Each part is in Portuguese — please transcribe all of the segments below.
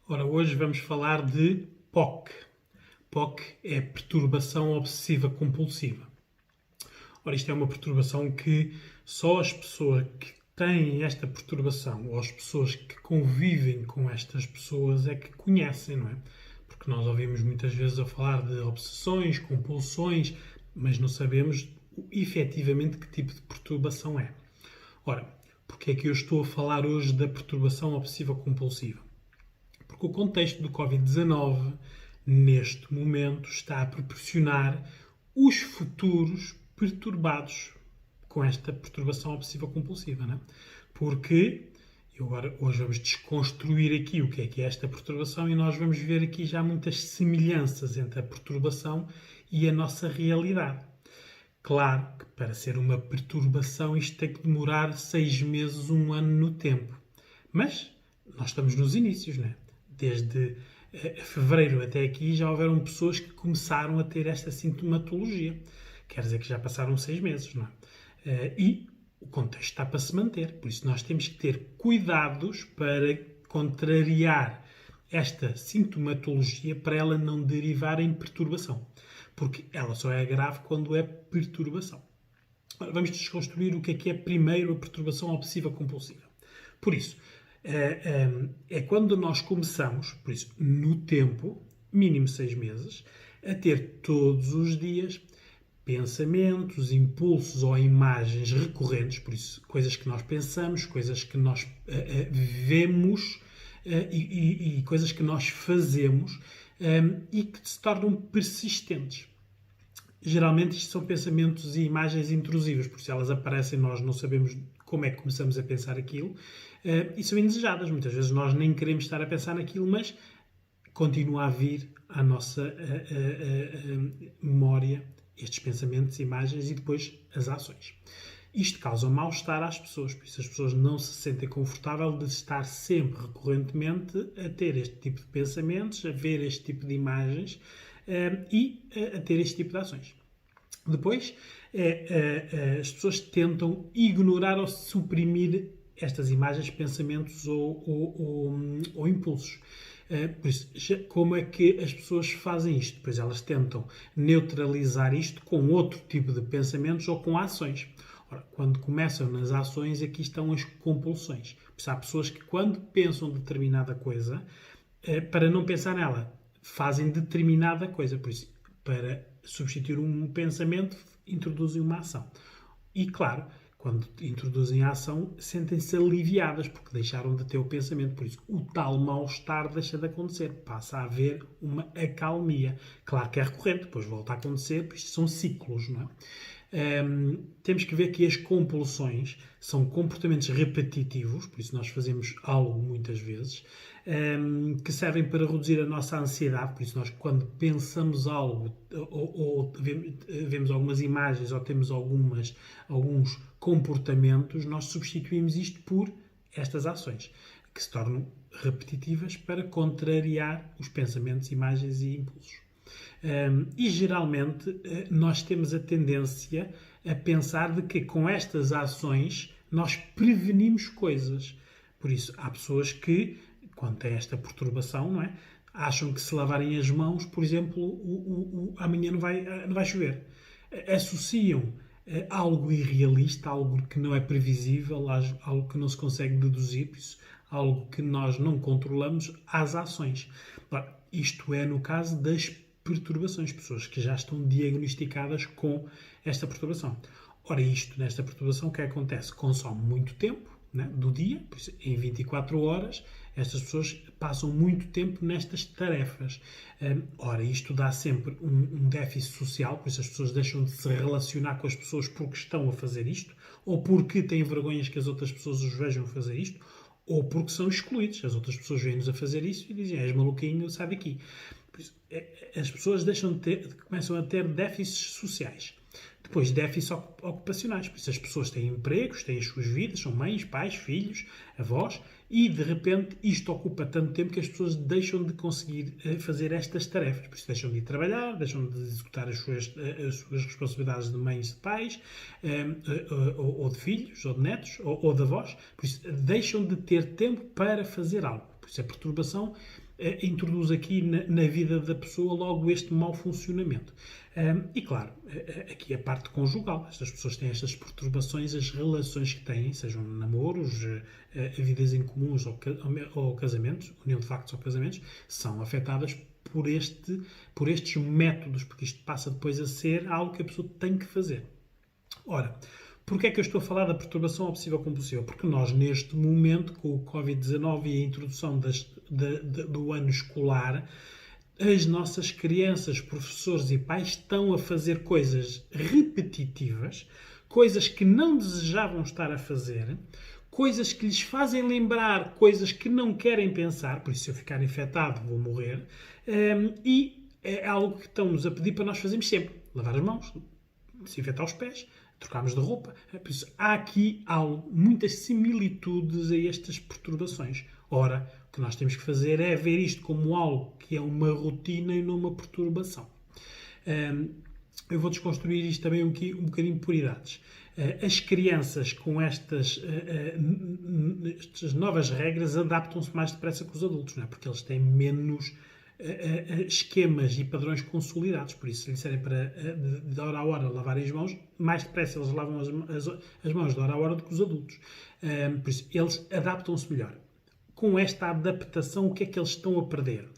Ora, hoje vamos falar de POC. POC é perturbação obsessiva compulsiva. Ora, isto é uma perturbação que só as pessoas que têm esta perturbação ou as pessoas que convivem com estas pessoas é que conhecem, não é? Porque nós ouvimos muitas vezes a falar de obsessões, compulsões, mas não sabemos efetivamente que tipo de perturbação é. Ora, porque é que eu estou a falar hoje da perturbação obsessiva compulsiva? Porque o contexto do Covid-19, neste momento, está a proporcionar os futuros perturbados com esta perturbação obsessiva compulsiva, não é? Porque hoje vamos desconstruir aqui o que é esta perturbação e nós vamos ver aqui já muitas semelhanças entre a perturbação e a nossa realidade. Claro que para ser uma perturbação isto tem que demorar 6 meses, 1 ano no tempo. Mas nós estamos nos inícios, não é? Desde fevereiro até aqui já houveram pessoas que começaram a ter esta sintomatologia. Quer dizer que já passaram 6 meses, não é? E o contexto está para se manter. Por isso nós temos que ter cuidados para contrariar esta sintomatologia para ela não derivar em perturbação. Porque ela só é grave quando é perturbação. Vamos desconstruir o que é primeiro a perturbação obsessiva compulsiva. Por isso, é quando nós começamos, por isso, no tempo, mínimo 6 meses, a ter todos os dias pensamentos, impulsos ou imagens recorrentes, por isso, coisas que nós pensamos, coisas que nós vemos e coisas que nós fazemos e que se tornam persistentes. Geralmente isto são pensamentos e imagens intrusivas, por isso elas aparecem, nós não sabemos como é que começamos a pensar aquilo, e são indesejadas. Muitas vezes nós nem queremos estar a pensar naquilo, mas continua a vir à nossa memória estes pensamentos, imagens e depois as ações. Isto causa mal-estar às pessoas, por isso as pessoas não se sentem confortáveis de estar sempre, recorrentemente, a ter este tipo de pensamentos, a ver este tipo de imagens e a ter este tipo de ações. Depois, as pessoas tentam ignorar ou suprimir estas imagens, pensamentos ou impulsos. Por isso, como é que as pessoas fazem isto? Pois elas tentam neutralizar isto com outro tipo de pensamentos ou com ações. Ora, quando começam nas ações, aqui estão as compulsões. Por isso, há pessoas que quando pensam determinada coisa, para não pensar nela, fazem determinada coisa. Por isso, para substituir um pensamento, introduzem uma ação. E, claro, quando introduzem a ação, sentem-se aliviadas, porque deixaram de ter o pensamento. Por isso, o tal mal-estar deixa de acontecer. Passa a haver uma acalmia. Claro que é recorrente, depois volta a acontecer, por isso são ciclos, não é? Temos que ver que as compulsões são comportamentos repetitivos, por isso nós fazemos algo muitas vezes, que servem para reduzir a nossa ansiedade. Por isso nós, quando pensamos algo ou vemos algumas imagens ou temos alguns comportamentos, nós substituímos isto por estas ações, que se tornam repetitivas para contrariar os pensamentos, imagens e impulsos. E geralmente nós temos a tendência a pensar de que com estas ações nós prevenimos coisas. Por isso, há pessoas que, quando têm esta perturbação, não é, acham que se lavarem as mãos, por exemplo, amanhã não vai chover. Associam algo irrealista, algo que não é previsível, algo que não se consegue deduzir, por isso, algo que nós não controlamos, às ações. Ora, isto é no caso das perturbações, pessoas que já estão diagnosticadas com esta perturbação. Ora, nesta perturbação, o que acontece? Consome muito tempo, né, do dia, por isso, em 24 horas, estas pessoas passam muito tempo nestas tarefas. Ora, isto dá sempre um déficit social, por isso as pessoas deixam de se relacionar com as pessoas porque estão a fazer isto, ou porque têm vergonhas que as outras pessoas os vejam fazer isto, ou porque são excluídos. As outras pessoas vêm-nos a fazer isso e dizem: és maluquinho, sai daqui. Por isso, as pessoas começam a ter déficits sociais. Depois, déficits ocupacionais. Por isso, as pessoas têm empregos, têm as suas vidas, são mães, pais, filhos, avós, e de repente isto ocupa tanto tempo que as pessoas deixam de conseguir fazer estas tarefas. Por isso, deixam de ir trabalhar, deixam de executar as suas responsabilidades de mães, de pais, ou de filhos, ou de netos, ou de avós. Por isso, deixam de ter tempo para fazer algo. Por isso a perturbação introduz aqui na vida da pessoa logo este mau funcionamento. E claro, aqui a parte conjugal. Estas pessoas têm estas perturbações, as relações que têm, sejam namoros, vidas em comuns ou casamentos, união de factos ou casamentos, são afetadas por estes métodos, porque isto passa depois a ser algo que a pessoa tem que fazer. Ora, porquê é que eu estou a falar da perturbação obsessiva-compulsiva? Porque nós, neste momento, com o Covid-19 e a introdução do ano escolar, as nossas crianças, professores e pais estão a fazer coisas repetitivas, coisas que não desejavam estar a fazer, coisas que lhes fazem lembrar coisas que não querem pensar, por isso se eu ficar infectado vou morrer, e é algo que estão-nos a pedir para nós fazermos sempre. Lavar as mãos, desinfetar os pés, trocarmos de roupa. Por isso, há aqui muitas similitudes a estas perturbações. Ora, o que nós temos que fazer é ver isto como algo que é uma rotina e não uma perturbação. Eu vou desconstruir isto também um bocadinho por idades. As crianças com estas novas regras adaptam-se mais depressa que os adultos, não é? Porque eles têm menos esquemas e padrões consolidados. Por isso, se lhe disserem para de hora a hora lavarem as mãos, mais depressa eles lavam as mãos de hora a hora do que os adultos. Por isso, eles adaptam-se melhor. Com esta adaptação, o que é que eles estão a perder?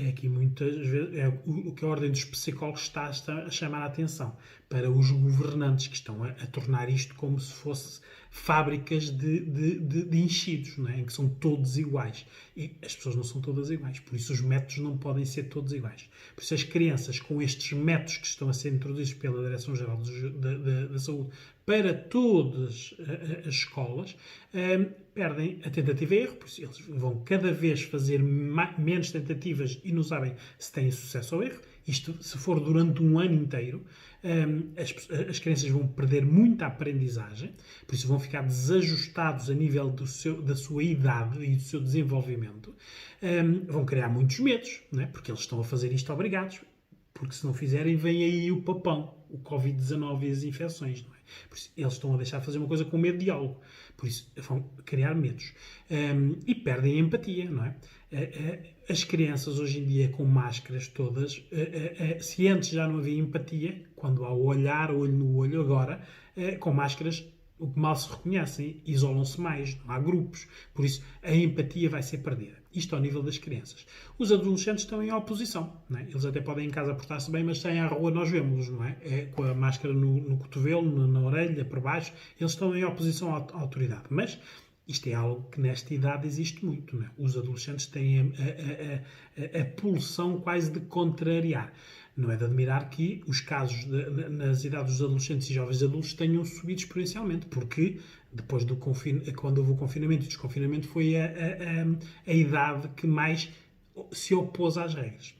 Aqui muitas vezes o que a ordem dos psicólogos está a chamar a atenção para os governantes que estão a tornar isto como se fosse fábricas de enchidos, não é? Em que são todos iguais. E as pessoas não são todas iguais, por isso os métodos não podem ser todos iguais. Por isso as crianças com estes métodos que estão a ser introduzidos pela Direção-Geral da Saúde para todas as escolas, perdem a tentativa e erro, por isso eles vão cada vez fazer menos tentativas e não sabem se têm sucesso ou erro. Isto, se for durante um ano inteiro, as crianças vão perder muita aprendizagem, por isso vão ficar desajustados a nível da sua idade e do seu desenvolvimento. Vão criar muitos medos, não é? Porque eles estão a fazer isto obrigados, porque se não fizerem, vem aí o papão, o Covid-19 e as infecções, não é? Por isso, eles estão a deixar de fazer uma coisa com medo de algo. Por isso, vão criar medos. E perdem a empatia, não é? As crianças, hoje em dia, com máscaras todas, se antes já não havia empatia, quando há o olhar, olho no olho, agora, com máscaras, o que mal se reconhecem, isolam-se mais, não há grupos. Por isso, a empatia vai ser perdida. Isto ao nível das crianças. Os adolescentes estão em oposição, não é? Eles até podem em casa portar-se bem, mas saem à rua, nós vemos-los, não é? Com a máscara no cotovelo, na orelha, por baixo. Eles estão em oposição à autoridade. Mas isto é algo que nesta idade existe muito, não é? Os adolescentes têm a pulsão quase de contrariar. Não é de admirar que os casos nas idades dos adolescentes e jovens adultos tenham subido exponencialmente, porque depois quando houve o confinamento e o desconfinamento foi a idade que mais se opôs às regras.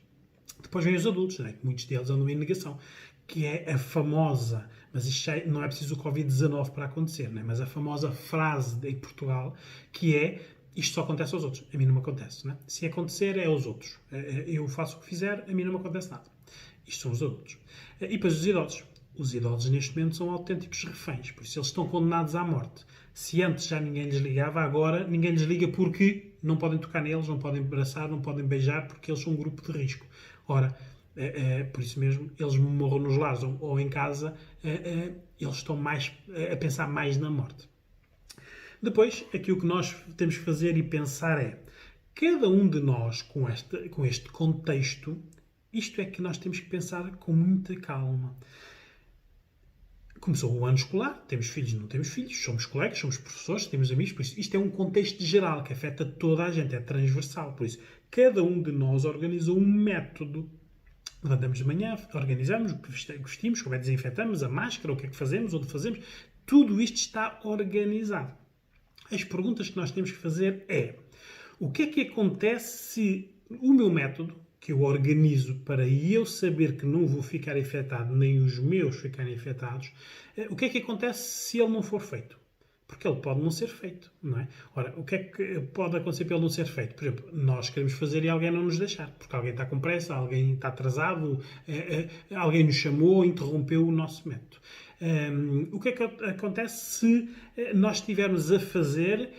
Depois vêm os adultos, não é? Muitos deles andam em negação, que é a famosa, mas isto não é preciso o Covid-19 para acontecer, não é? Mas a famosa frase em Portugal, que é: isto só acontece aos outros, a mim não me acontece, não é? Se acontecer é aos outros, eu faço o que fizer, a mim não me acontece nada. Isto são os adultos. E depois os idosos. Os idosos neste momento são autênticos reféns, por isso eles estão condenados à morte. Se antes já ninguém lhes ligava, agora ninguém lhes liga porque não podem tocar neles, não podem abraçar, não podem beijar, porque eles são um grupo de risco. Ora, por isso mesmo, eles morram nos lares ou em casa, eles estão a pensar mais na morte. Depois, aqui o que nós temos que fazer e pensar é: cada um de nós, com este contexto, isto é que nós temos que pensar com muita calma. Começou o ano escolar, temos filhos, não temos filhos, somos colegas, somos professores, temos amigos, por isso isto é um contexto geral que afeta toda a gente, é transversal, por isso cada um de nós organizou um método. Levantamos de manhã, organizamos o que vestimos, como é que desinfetamos, a máscara, o que é que fazemos, onde fazemos, tudo isto está organizado. As perguntas que nós temos que fazer é: o que é que acontece se o meu método, que eu organizo para eu saber que não vou ficar infectado, nem os meus ficarem infectados, o que é que acontece se ele não for feito? Porque ele pode não ser feito, não é? Ora, o que é que pode acontecer para ele não ser feito? Por exemplo, nós queremos fazer e alguém não nos deixar, porque alguém está com pressa, alguém está atrasado, alguém nos chamou, interrompeu o nosso método. O que é que acontece se nós estivermos a fazer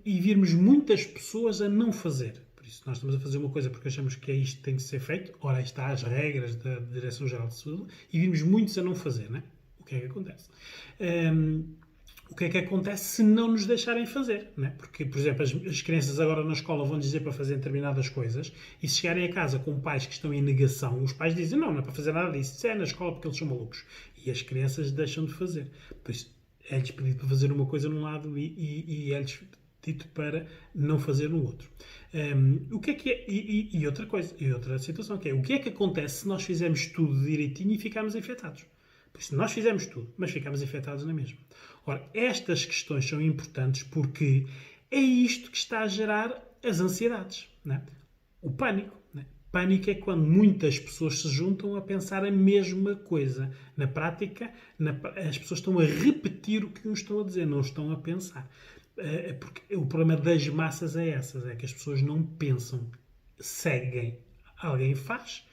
e virmos muitas pessoas a não fazer? Por isso, nós estamos a fazer uma coisa porque achamos que é isto que tem que ser feito, ora, aí está as regras da Direção-Geral de Saúde, e vimos muitos a não fazer, não é? O que é que acontece? O que é que acontece se não nos deixarem fazer? Não é? Porque, por exemplo, as crianças agora na escola vão dizer para fazer determinadas coisas e se chegarem a casa com pais que estão em negação, os pais dizem não é para fazer nada disso, isso é na escola porque eles são malucos. E as crianças deixam de fazer. Por isso, é-lhes pedido para fazer uma coisa num lado e é-lhes dito para não fazer no outro. O que é que é? E outra coisa, e outra situação que é, o que é que acontece se nós fizermos tudo direitinho e ficarmos infectados? Por isso, nós fizemos tudo, mas ficamos infectados na mesma. Ora, estas questões são importantes porque é isto que está a gerar as ansiedades, não é? O pânico. Não é? Pânico é quando muitas pessoas se juntam a pensar a mesma coisa. Na prática, as pessoas estão a repetir o que uns estão a dizer, não estão a pensar. Porque o problema das massas é essas, é que as pessoas não pensam, seguem. Alguém faz.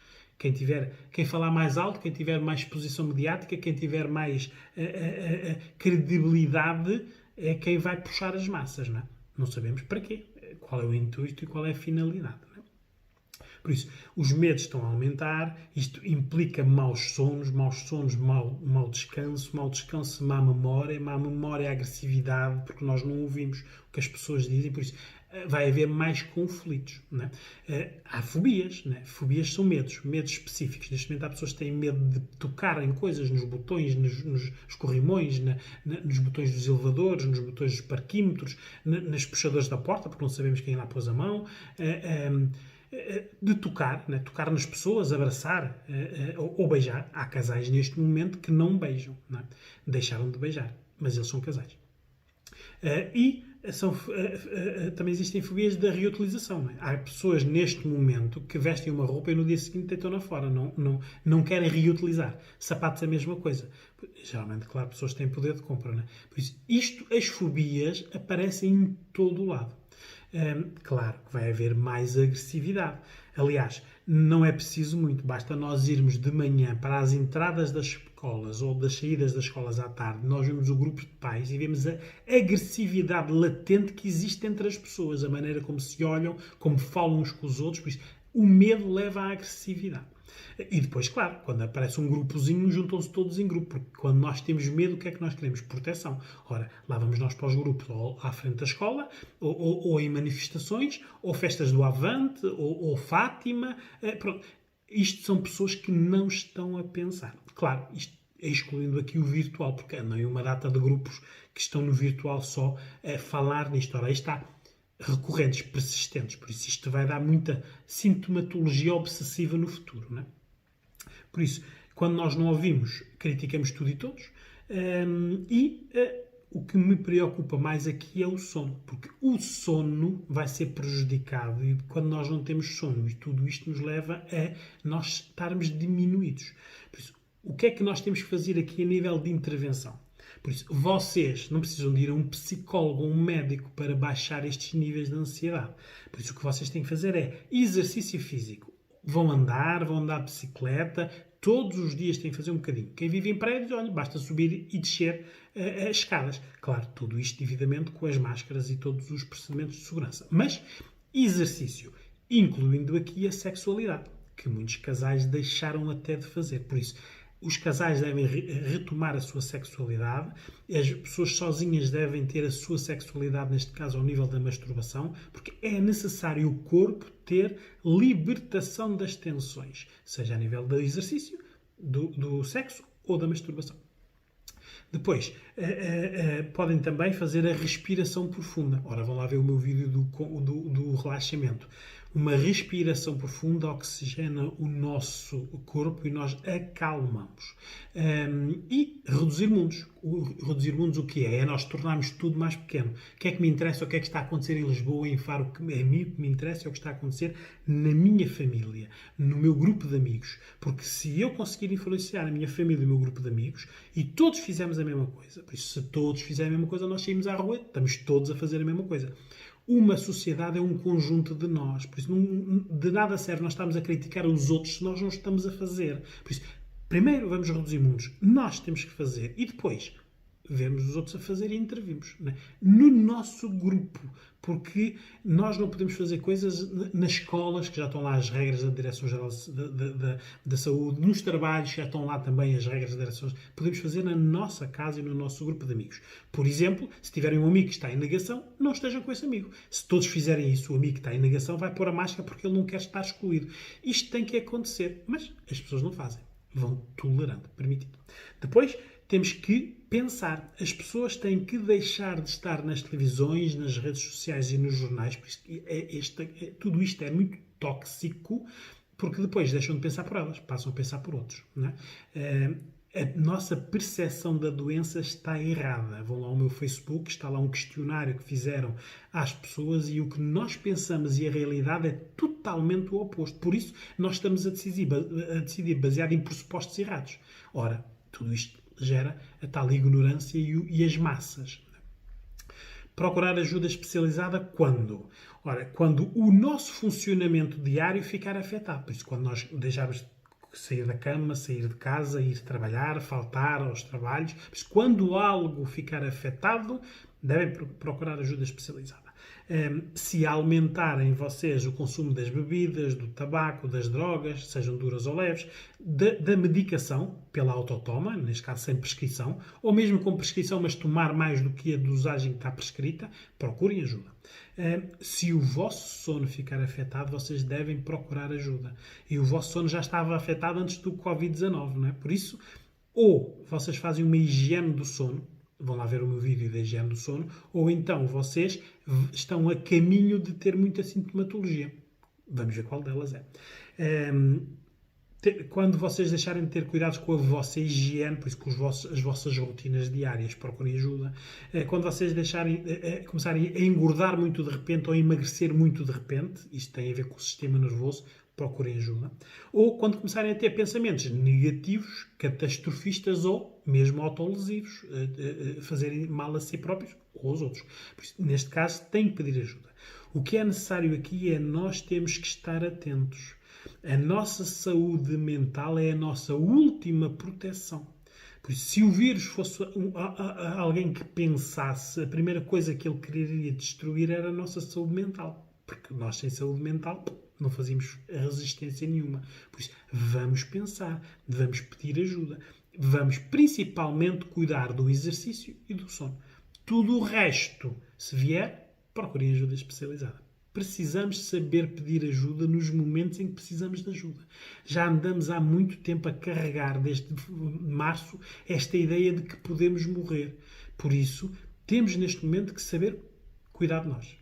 Quem falar mais alto, quem tiver mais exposição mediática, quem tiver mais credibilidade é quem vai puxar as massas. Não é? Não sabemos para quê, qual é o intuito e qual é a finalidade. Não é? Por isso, os medos estão a aumentar, isto implica maus sonos, mau descanso, má memória, agressividade, porque nós não ouvimos o que as pessoas dizem, por isso vai haver mais conflitos. Não é? Há fobias. Não é? Fobias são medos específicos. Neste momento há pessoas que têm medo de tocar em coisas, nos botões, nos corrimões, nos botões dos elevadores, nos botões dos parquímetros, nos puxadores da porta, porque não sabemos quem lá pôs a mão. De tocar, né? Tocar nas pessoas, abraçar ou beijar. Há casais neste momento que não beijam. Não é? Deixaram de beijar, mas eles são casais. Também existem fobias da reutilização. Não é? Há pessoas neste momento que vestem uma roupa e no dia seguinte deitam-na fora. Não querem reutilizar. Sapatos é a mesma coisa. Geralmente, claro, pessoas têm poder de compra. Não é? Por isso, as fobias aparecem em todo o lado. Claro que vai haver mais agressividade. Aliás, não é preciso muito. Basta nós irmos de manhã para as entradas das escolas ou das saídas das escolas à tarde. Nós vemos o grupo de pais e vemos a agressividade latente que existe entre as pessoas. A maneira como se olham, como falam uns com os outros. Por isso, o medo leva à agressividade. E depois, claro, quando aparece um grupozinho, juntam-se todos em grupo, porque quando nós temos medo, o que é que nós queremos? Proteção. Ora, lá vamos nós para os grupos, ou à frente da escola, ou em manifestações, ou festas do Avante, ou Fátima. Pronto. Isto são pessoas que não estão a pensar. Claro, isto é excluindo aqui o virtual, porque andam em uma data de grupos que estão no virtual só a falar nisto. Ora, aí está. Recorrentes, persistentes. Por isso isto vai dar muita sintomatologia obsessiva no futuro. Não é? Por isso, quando nós não ouvimos, criticamos tudo e todos. O que me preocupa mais aqui é o sono. Porque o sono vai ser prejudicado e quando nós não temos sono. E tudo isto nos leva a nós estarmos diminuídos. Por isso, o que é que nós temos que fazer aqui a nível de intervenção? Por isso, vocês não precisam de ir a um psicólogo ou um médico para baixar estes níveis de ansiedade. Por isso, o que vocês têm que fazer é exercício físico. Vão andar de bicicleta, todos os dias têm que fazer um bocadinho. Quem vive em prédios, olha, basta subir e descer as escadas. Claro, tudo isto devidamente com as máscaras e todos os procedimentos de segurança. Mas exercício, incluindo aqui a sexualidade, que muitos casais deixaram até de fazer. Por isso, os casais devem retomar a sua sexualidade, as pessoas sozinhas devem ter a sua sexualidade, neste caso ao nível da masturbação, porque é necessário o corpo ter libertação das tensões, seja a nível do exercício, do sexo ou da masturbação. Depois, podem também fazer a respiração profunda. Ora, vão lá ver o meu vídeo do relaxamento. Uma respiração profunda oxigena o nosso corpo e nós acalmamos. E reduzir mundos. Reduzir mundos o que é? É nós tornarmos tudo mais pequeno. O que é que me interessa? O que é que está a acontecer em Lisboa, em Faro? O que me interessa é o que está a acontecer na minha família, no meu grupo de amigos. Porque se eu conseguir influenciar a minha família e o meu grupo de amigos e todos fizermos a mesma coisa, por isso se todos fizerem a mesma coisa, nós saímos à rua, estamos todos a fazer a mesma coisa. Uma sociedade é um conjunto de nós. Por isso, de nada serve nós estarmos a criticar os outros se nós não estamos a fazer. Por isso, Primeiro vamos reduzir mundos. Nós temos que fazer. E depois vemos os outros a fazer e intervimos. Né? No nosso grupo. Porque nós não podemos fazer coisas nas escolas, que já estão lá as regras da Direção-Geral da Saúde, nos trabalhos, já estão lá também as regras da Direção. Podemos fazer na nossa casa e no nosso grupo de amigos. Por exemplo, se tiverem um amigo que está em negação, não estejam com esse amigo. Se todos fizerem isso, o amigo que está em negação vai pôr a máscara porque ele não quer estar excluído. Isto tem que acontecer, mas as pessoas não fazem. Vão tolerando, permitindo. Depois, temos que pensar. As pessoas têm que deixar de estar nas televisões, nas redes sociais e nos jornais. Tudo isto é muito tóxico, porque depois deixam de pensar por elas, passam a pensar por outros. Não é? A nossa percepção da doença está errada. Vão lá ao meu Facebook, está lá um questionário que fizeram às pessoas e o que nós pensamos e a realidade é totalmente o oposto. Por isso, nós estamos a decidir baseado em pressupostos errados. Ora, tudo isto gera a tal ignorância e as massas. Procurar ajuda especializada quando? Ora, quando o nosso funcionamento diário ficar afetado. Por isso, quando nós deixarmos de sair da cama, sair de casa, ir trabalhar, faltar aos trabalhos. Por isso, quando algo ficar afetado, devem procurar ajuda especializada. Se aumentarem vocês o consumo das bebidas, do tabaco, das drogas, sejam duras ou leves, da medicação, pela autotoma, neste caso sem prescrição, ou mesmo com prescrição, mas tomar mais do que a dosagem que está prescrita, procurem ajuda. Se o vosso sono ficar afetado, vocês devem procurar ajuda. E o vosso sono já estava afetado antes do Covid-19, não é? Por isso, ou vocês fazem uma higiene do sono, vão lá ver o meu vídeo da higiene do sono, ou então vocês estão a caminho de ter muita sintomatologia. Vamos ver qual delas é. Quando vocês deixarem de ter cuidados com a vossa higiene, por isso com as vossas rotinas diárias, procurem ajuda. Quando vocês começarem a engordar muito de repente ou a emagrecer muito de repente, isto tem a ver com o sistema nervoso, procurem ajuda. Ou quando começarem a ter pensamentos negativos, catastrofistas ou mesmo autolesivos, fazerem mal a si próprios ou aos outros. Por isso, neste caso, têm que pedir ajuda. O que é necessário aqui é nós temos que estar atentos. A nossa saúde mental é a nossa última proteção. Por isso, se o vírus fosse alguém que pensasse, a primeira coisa que ele quereria destruir era a nossa saúde mental. Porque nós, sem saúde mental, não fazíamos resistência nenhuma. Por isso, vamos pensar, vamos pedir ajuda. Vamos principalmente cuidar do exercício e do sono. Tudo o resto, se vier, procurem ajuda especializada. Precisamos saber pedir ajuda nos momentos em que precisamos de ajuda. Já andamos há muito tempo a carregar, desde março, esta ideia de que podemos morrer. Por isso, temos neste momento que saber cuidar de nós.